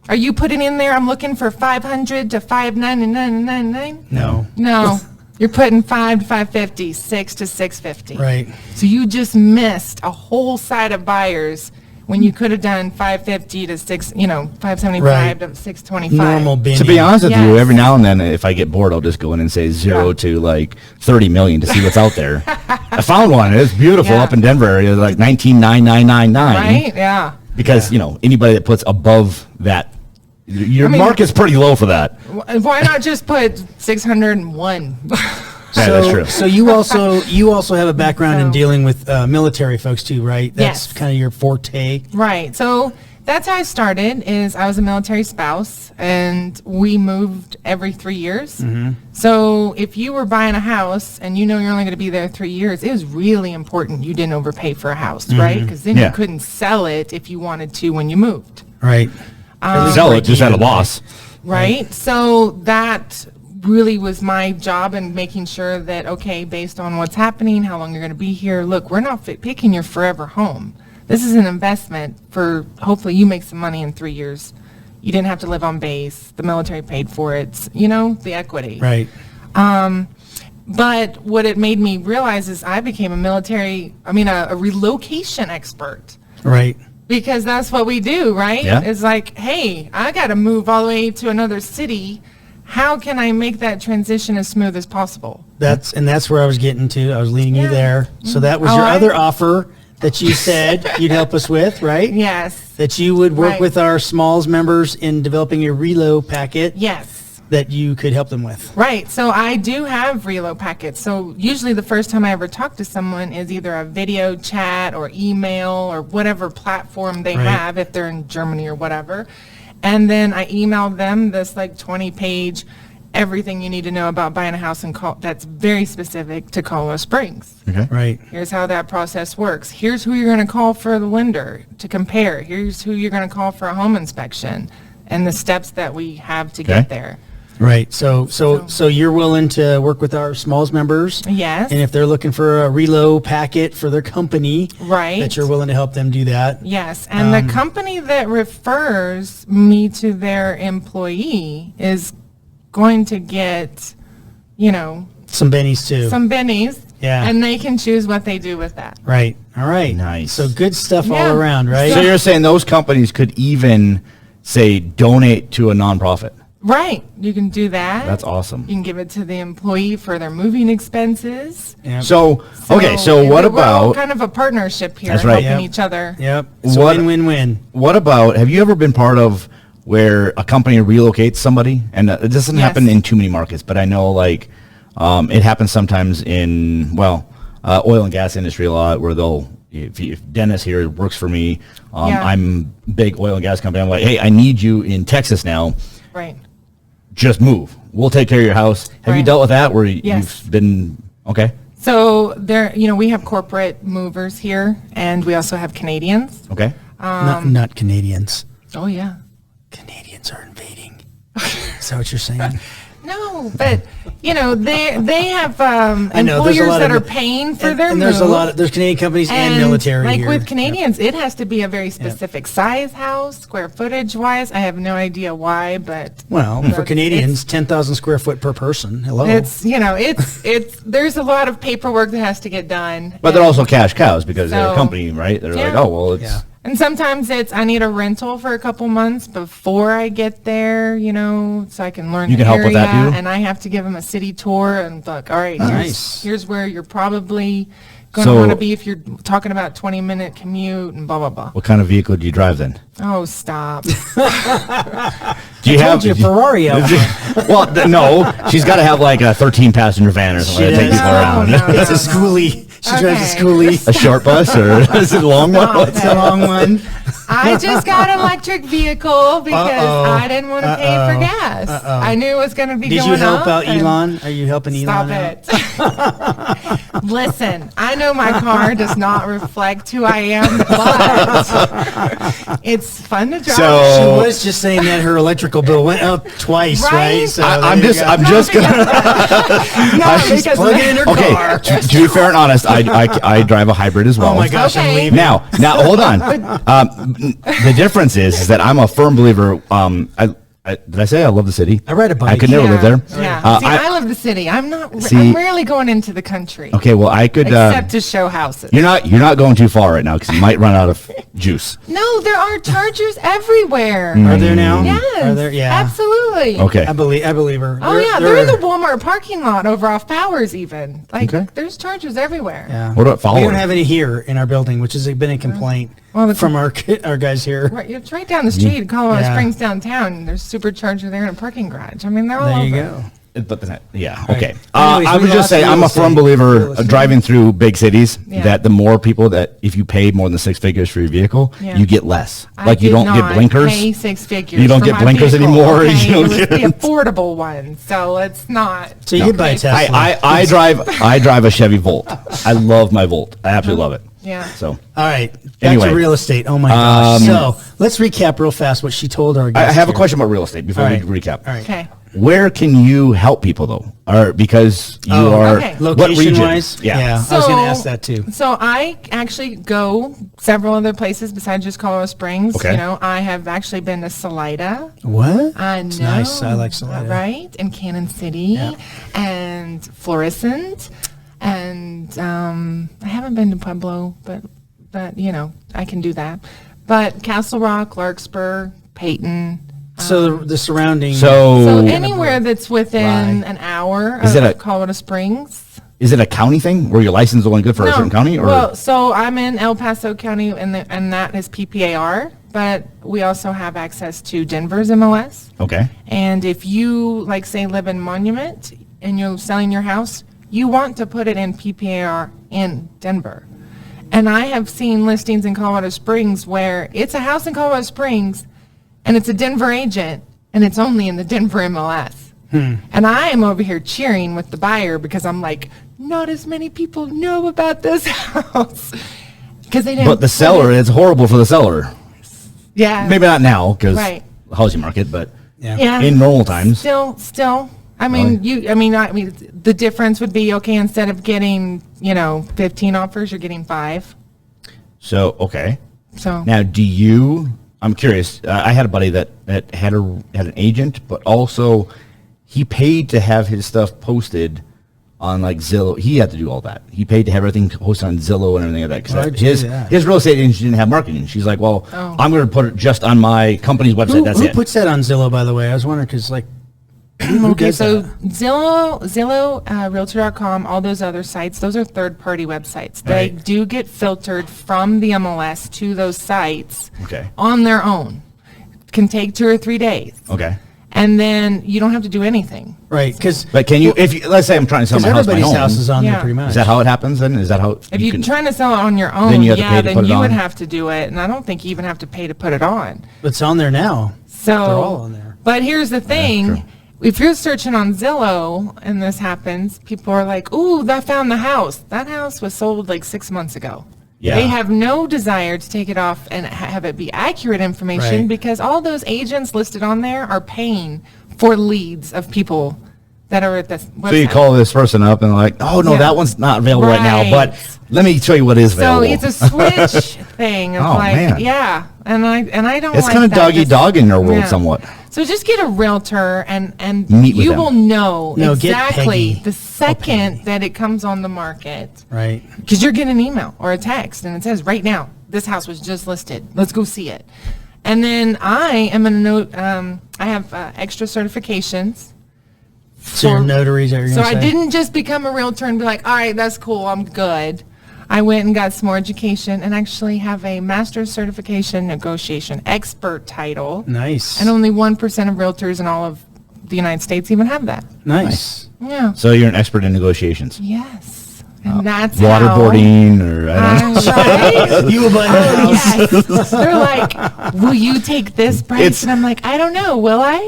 Are you putting in there, I'm looking for 500 to 599.99? No. No, you're putting 5 to 550, 6 to 650. Right. So you just missed a whole side of buyers when you could have done 550 to 575 Right. to 625. Normal bidding. To be honest with you, Yes. every now and then, if I get bored, I'll just go in and say 0 to like 30 million to see what's out there. I found one. It's beautiful Yeah. up in Denver area, like 19,999. Right? Yeah. Because, anybody that puts above that, your I mean- market's pretty low for that. Why not just put 601? Yeah, that's true. So you also have a background in So- dealing with military folks too, right? That's Yes. kind of your forte. Right. So That's how I started. Is I was a military spouse, and we moved every 3 years. So if you were buying a house and you know you're only going to be there 3 years, it was really important you didn't overpay for a house, right? Because then Yeah. you couldn't sell it if you wanted to when you moved. Right. Sell it just at a loss. Right. So that really was my job in making sure that, okay, based on what's happening, how long you're going to be here, look, we're not picking your forever home. This is an investment for hopefully you make some money in 3 years. You didn't have to live on base. The military paid for it. You know, the equity. Right. But what it made me realize is I became a relocation expert. Right. Because that's what we do, right? Yeah. It's like, hey, I got to move all the way to another city. How can I make that transition as smooth as possible? That's where I was getting to. I was leading you Yeah. there. So that was All your right. other offer that you said you'd help us with, right? Yes. That you would work Right. with our Smalls members in developing a relo packet Yes. that you could help them with. Right. So I do have reload packets. So usually the first time I ever talk to someone is either a video chat or email or whatever platform they Right. have if they're in Germany or whatever. And then I email them this like 20-page everything you need to know about buying a house that's very specific to Colorado Springs. Okay. Right. Here's how that process works. Here's who you're going to call for the lender to compare. Here's who you're going to call for a home inspection and the steps that we have to Okay. get there. Right. So you're willing to work with our Smalls members. Yes. And if they're looking for a relo packet for their company, Right. that you're willing to help them do that. Yes, and the company that refers me to their employee is going to get, Some bennies too. some bennies. Yeah. And they can choose what they do with that. Right. All right. Nice. So good stuff Yeah. all around, right? So you're saying those companies could even say donate to a nonprofit? Right. You can do that. That's awesome. You can give it to the employee for their moving expenses. Yep. So what we're all about kind of a partnership here, That's right. helping Yep. each other. Yep. It's a What- win-win-win. what about, have you ever been part of where a company relocates somebody? And it doesn't Yes. happen in too many markets, but I know it happens sometimes in, oil and gas industry a lot where if Dennis here works for me, Yeah. I'm big oil and gas company. I'm like, hey, I need you in Texas now. Right. Just move. We'll take care of your house. Have you Right. dealt with that where Yes. you've been, okay? So we have corporate movers here, and we also have Canadians. Okay. Not Canadians. Oh, yeah. Canadians are invading. Is that what you're saying? No, but they have I know, there's a employers lot that of- are paying for and, their and there's move. there's Canadian companies and military like here. with Canadians, it has to be a very specific size house, square footage wise. I have no idea why, but Well, for It's- Canadians, 10,000 square foot per person. Hello. it's there's a lot of paperwork that has to get done. But they're and- also cash cows because they're a So- company, right? They're like, Yeah. oh, well, it's... Yeah. And sometimes I need a rental for a couple months before I get there, so I can learn You the can help with that, area, too? and I have to give them a city tour and look, all right, Nice. here's where you're probably going to So- want to be if you're talking about 20-minute commute and blah, blah, blah. What kind of vehicle do you drive then? Oh, stop. Do you Told you Ferrari out front. Well, no. She's got to have like a 13-passenger van or something She to take does. people around. No. It's a schoolie. She drives a Okay. schoolie. A short bus or is it a long one? Stop It's a long one. I just got an electric vehicle because Uh-oh. I didn't want to pay for gas. I knew it was going to be Did going you help up, out and- Elon? Are you helping Stop Elon out? it. Listen, I know my car does not reflect who I am, but it's fun to drive. So- She was just saying that her electrical bill went up twice, right? Right? So I'm there you just, go. I'm just gonna. no, She's because plugging in her Okay, car. to be fair and honest, I drive a hybrid as well. Oh my gosh, I'm Okay. leaving. Now, hold on. The difference is that I'm a firm believer. Did I say I love the city? I ride a bike. I could never live there. Yeah. See, I- I love the city. I'm See- rarely going into the country. Okay, well, I could. Except to show houses. You're not going too far right now because you might run out of juice. No, there are chargers everywhere. Are there now? Yes. Are there? Yeah. Absolutely. Okay. I believe her. Oh yeah, they're in the Walmart parking lot over off Powers even. Like Okay. there's chargers everywhere. Yeah. What about We following? don't have any here in our building, which has been a complaint Well, from our guys here. Right, it's right down the street, Colorado Yeah. Springs downtown. There's supercharger there and a parking garage. I mean, they're all There over. you go. But yeah, Right. okay. Anyways, I we would just lost say real I'm a estate. firm believer Real estate. driving through big cities Yeah. that the more people that if you pay more than 6 figures for your vehicle, Yeah. you get less. I Like you did don't not get blinkers. Pay 6 figures. You don't for get my blinkers vehicle, anymore. Okay? You don't It was get- the affordable one, so it's not. So you did buy a Tesla. I drive a Chevy Volt. I love my Volt. I absolutely love it. Yeah. So All right. Back Anyway. to real estate. Oh my gosh. So let's recap real fast what she told our I guests. have a here. question about real estate before All right. we recap. All right. Okay. Where can you help people though? Or because you are okay. what Location region? wise? Yeah. I was going to ask that too. So I actually go several other places besides just Colorado Springs. Okay. You know, I have actually been to Salida. What? I know. It's nice. I like Salida. Right? And Cannon City Yeah. and Florissant. And I haven't been to Pueblo, but you know, I can do that. But Castle Rock, Larkspur, Peyton. So the surrounding. So So anywhere that's within Right. an hour Is it of a- Colorado Springs. is it a county thing where your license is only good for a certain county? Or Well, so I'm in El Paso County, and that is PPAR, but we also have access to Denver's MLS. okay. And if you, like, say, live in Monument and you're selling your house, you want to put it in PPAR in Denver. And I have seen listings in Colorado Springs where it's a house in Colorado Springs and it's a Denver agent and it's only in the Denver MLS. And I am over here cheering with the buyer because I'm like, not as many people know about this house. Because they didn't. But the put seller, it- it's horrible for the seller. Yeah. Maybe not now because Right. the housing market, but yeah. Yeah. in normal times. Still. I mean, the difference would be, okay, instead of getting, 15 offers, you're getting 5. So okay. So Now, I'm curious. I had a buddy that had an agent, but also he paid to have his stuff posted on like Zillow. He had to do all that. He paid to have everything posted on Zillow and everything like that. Why'd 'Cause you his do that? his real estate agent didn't have marketing. She's like, well, Oh. I'm going to put it just on my company's website. That's Who it. puts that on Zillow, by the way? I was wondering because, like, who okay, does so that? Zillow, Realtor.com, all those other sites, those are third-party websites. They Right. do get filtered from the MLS to those sites Okay. on their own. Can take 2 or 3 days. Okay. And then you don't have to do anything. Right, because But can you, if you, let's say I'm trying to sell my house, my everybody's home, house is on there Yeah. pretty much. is that how it happens then? Is that how If you you're can- trying to sell it on your own, Then you have to pay to then put it you would on? have to do it. And I don't think you even have to pay to put it on. It's on there now. So, They're all on there. But here's the true. thing. If you're searching on Zillow and this happens, people are like, ooh, I found the house. That house was sold like 6 months ago. Yeah. They have no desire to take it off and have it be accurate information Right. because all those agents listed on there are paying for leads of people that are at this website. So you call this person up and like, oh no, Yeah. that one's not available right now, but Right. let me show you what is So available. it's a switch thing of Oh, like, man. yeah, and I don't. It's like kind of that. doggy Just- dog in their world yeah. somewhat. So just get a realtor and Meet with you them. will know No, get exactly Peggy. the second that it comes on the market Right. because you're getting an email or a text and it says right now this house was just listed. Let's go see it. And then I am going to note. I have extra certifications. So your notaries are. So I didn't just become a realtor and be like, all right, that's cool, I'm good. I went and got some more education and actually have a master's certification negotiation expert title. Nice. And only 1% of realtors in all of the United States even have that. Nice. Yeah. So you're an expert in negotiations. Yes. And that's Waterboarding or I don't know. Right? You will buy the house. Yes. They're like, will you take this price? It's- And I'm like, I don't know, will I?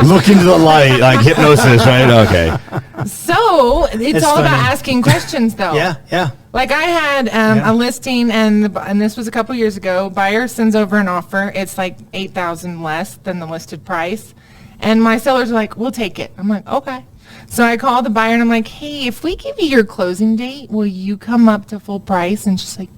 Look into the light, like hypnosis, right? Okay. So it's It's all about funny. asking questions though. Yeah, yeah. Like I had Yeah. a listing, and this was a couple years ago. Buyer sends over an offer. It's like $8,000 less than the listed price, and my sellers are like, "We'll take it." I'm like, "Okay." So I call the buyer and I'm like, "Hey, if we give you your closing date, will you come up to full price?" And she's like,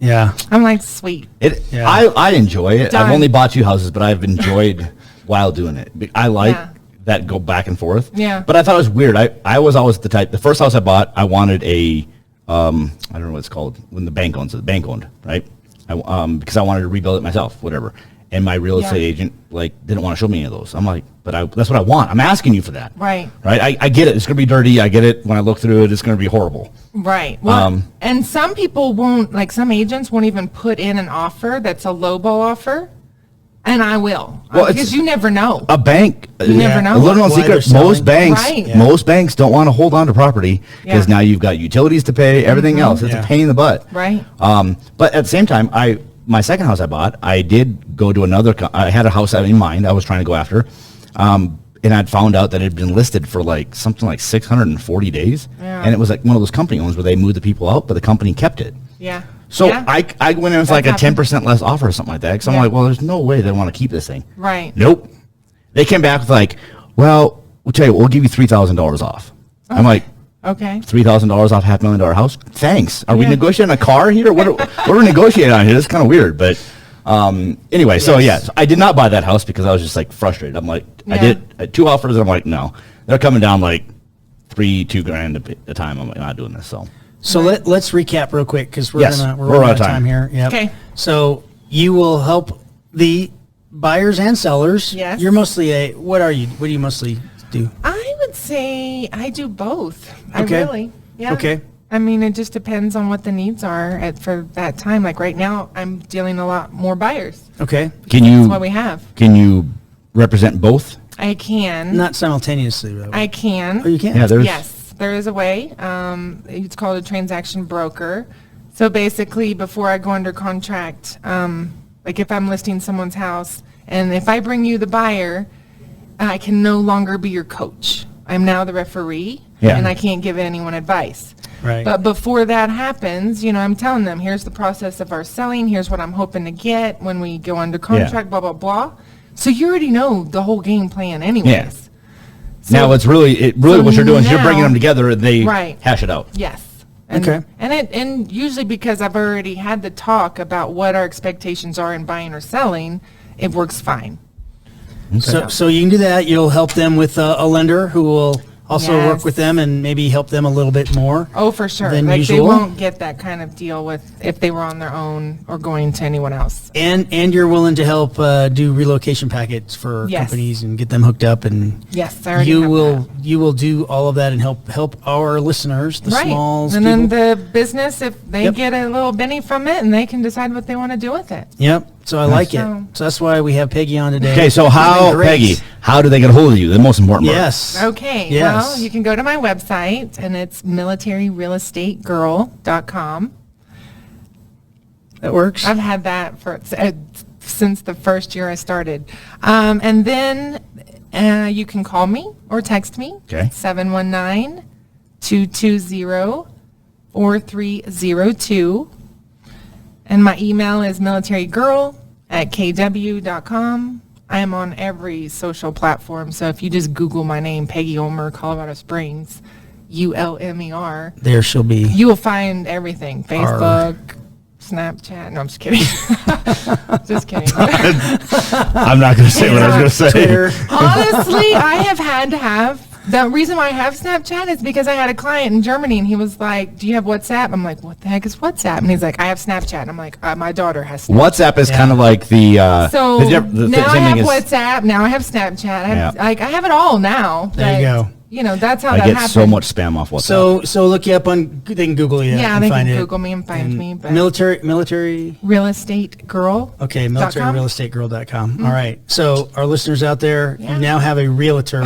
Yeah. "I'm like, sweet." Yeah. I enjoy it. Done. I've only bought 2 houses, but I've enjoyed while doing it. I like Yeah. that go back and forth. Yeah. But I thought it was weird. I was always the type. The first house I bought, I wanted a I don't know what it's called when the bank owns it. The bank owned, right? Because I wanted to rebuild it myself, whatever. And my real estate Yeah. agent didn't want to show me any of those. I'm like, but that's what I want. I'm asking you for that. Right. Right. I get it. It's gonna be dirty. I get it. When I look through it, it's gonna be horrible. Right. Well, and some people won't, like some agents won't even put in an offer that's a lowball offer And I will. Well, Because you never know. A bank, You never know. a little known Why they're secret, most selling. banks, Right. Yeah. most banks don't want to hold on to property because Yeah. now you've got utilities to pay, everything else. It's Yeah. a pain in the butt. Right. But at the same time, my second house I bought, I did go to another, I had a house in mind I was trying to go after. And I'd found out that it had been listed for like something like 640 days. Yeah. And it was like one of those company ones where they moved the people out, but the company kept it. Yeah. So Yeah. I went in with like a That's 10% less offer or something like that. Because I'm Yeah. like, well, there's no way they want to keep this thing. Right. Nope. They came back with like, well, we'll tell you, we'll give you $3,000 off. I'm like, Okay. $3,000 off $500,000 house? Thanks. Are we Yeah. negotiating a car here? What are we negotiating on here? It's kind of weird, but anyway. So Yes. yeah, I did not buy that house because I was just like frustrated. I'm like, I Yeah. did 2 offers. And I'm like, no, they're coming down like $2,000 a time. I'm like, not doing this. So let's recap real quick because we're Yes, we're we're running out out of of time. time here. Yep. Okay. So you will help the buyers and sellers. Yes. You're mostly what are you? What do you mostly do? I would say I do both. Okay. I really. Yeah. Okay. I mean, it just depends on what the needs are for that time. Like right now, I'm dealing a lot more buyers. Okay. Can That's what we have. you represent both? I can. Not simultaneously though. I can. Oh, you can. Yeah, there's Yes, there is a way. It's called a transaction broker. So basically, before I go under contract, like if I'm listing someone's house, and if I bring you the buyer, I can no longer be your coach. I'm now the referee, Yeah. and I can't give anyone advice. Right. But before that happens, I'm telling them, here's the process of our selling, here's what I'm hoping to get when we go under contract, blah, blah, blah. So you already know the whole game plan anyways. Yeah. So- Now it's really so what you're doing is you're bringing now- them together and they Right. hash it out. Yes. And, Okay. And usually because I've already had the talk about what our expectations are in buying or selling, it works fine. So you can do that. You'll help them with a lender who will also work Yes. with them and maybe help them a little bit more. Oh, for sure. Than Like usual? they won't get that kind of deal with if they were on their own or going to anyone else. And you're willing to help do relocation packets for Yes. companies and get them hooked up and Yes, I already you have will that. you will do all of that and help our listeners, the Right. smalls And people. then the business, if they Yep. get a little penny from it and they can decide what they want to do with it. Yep. So I like it. So- So that's why we have Peggy on today. Okay, so It's been how, great. Peggy, how do they get a hold of you? The most important part. Yes. Okay. Yes. Well, you can go to my website, and it's militarygirl.com. That works. I've had that since the first year I started. And then you can call me or text me. Okay. 719-220-4302. And my email is militarygirl@kw.com. I am on every social platform. So if you just Google my name, Peggy Ulmer, Colorado Springs, ULMER, There she'll be. you will find everything. Facebook, Snapchat. No, I'm just kidding. Just kidding. I'm not going to say what I was going to say. Twitter. Honestly, I have had to have. The reason why I have Snapchat is because I had a client in Germany and he was like, do you have WhatsApp? I'm like, what the heck is WhatsApp? And he's like, I have Snapchat. And I'm like, my daughter has Snapchat. WhatsApp is kind of like the So the now I same have thing as WhatsApp. Now I have Snapchat. I have, Yeah. I have it all now. There you but, go. That's how I that get happened. so much spam off WhatsApp. So look you up on. They can Google you. Yeah, and they find can it. Google me and find me. But Military. Real estate girl. Okay, .com. militaryrrealestategirl.com. All right. So our listeners out there, Yeah. you now have a realtor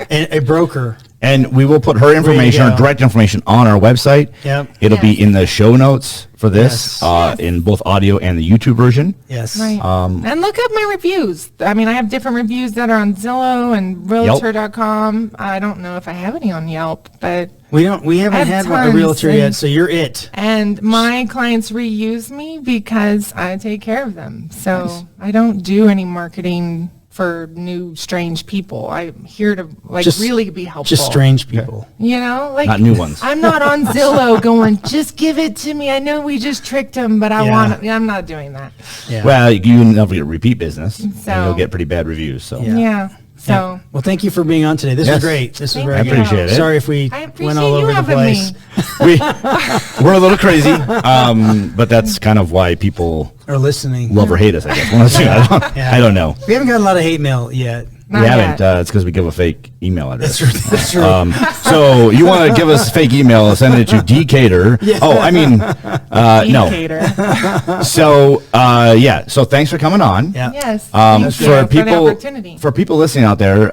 and a broker. And we will put her information, go. her direct information on our website. Yep. It'll be Yes. in the show notes for this, Yes. in both audio and the YouTube version. Yes. Right. And look up my reviews. I mean, I have different reviews that are on Zillow and Realtor.com. I don't know if I have any on Yelp, but We haven't I have had a tons, realtor yet, and- so you're it. and my clients reuse me because I take care of them. So I don't do any marketing for new strange people. I'm here to really be helpful. Just strange people. Not new ones. I'm not on Zillow going, just give it to me. I know we just tricked him, but I Yeah. want it. I'm not doing that. Yeah. Well, you never get repeat business, and So- you'll get pretty bad reviews. So Yeah. Yeah. So Well, thank you for being on today. This Yes. was great. This was Thank very I good. appreciate it. Sorry if we I went appreciate all you over the having place. me. we're a little crazy, but that's kind of why people Or listening. love or hate us, I guess. One of the two. Yeah. I don't know. We haven't gotten a lot of hate mail yet. Not We haven't. yet. It's because we give a fake email address. That's true. So you want to give us a fake email, send it to dcater. Oh, I mean, no. Indicator. So, So thanks for coming on. Yeah. Yes. Thank you for the opportunity. For people listening out there,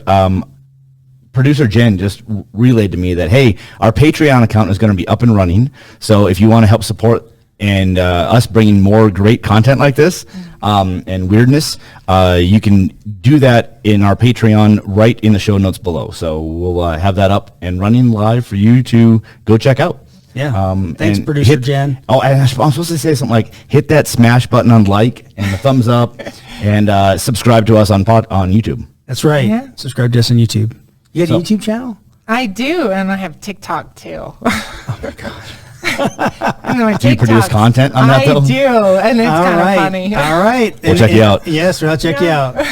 producer Jen just relayed to me that, hey, our Patreon account is going to be up and running. So if you want to help support and us bringing more great content like this and weirdness, you can do that in our Patreon right in the show notes below. So we'll have that up and running live for you to go check out. Yeah. Thanks, and producer Jen. Oh, and I'm supposed to say something like hit that smash button on like and the thumbs up and subscribe to us on YouTube. That's right. Yeah. Subscribe to us on YouTube. You got a YouTube channel? I do, and I have TikTok too. Oh my gosh. Do you produce content on that, though? I do, and it's kind of funny. All right. We'll check you out. Yes, we'll check you out.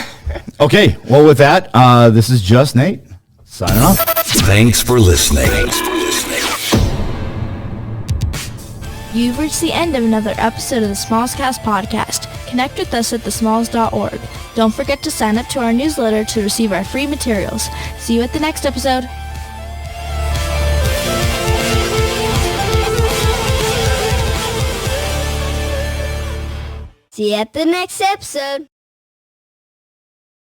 Okay, well, with that, this is Just Nate, signing off. Thanks for listening. You've reached the end of another episode of the Smalls Cast podcast. Connect with us at thesmalls.org. Don't forget to sign up to our newsletter to receive our free materials. See you at the next episode. See you at the next episode.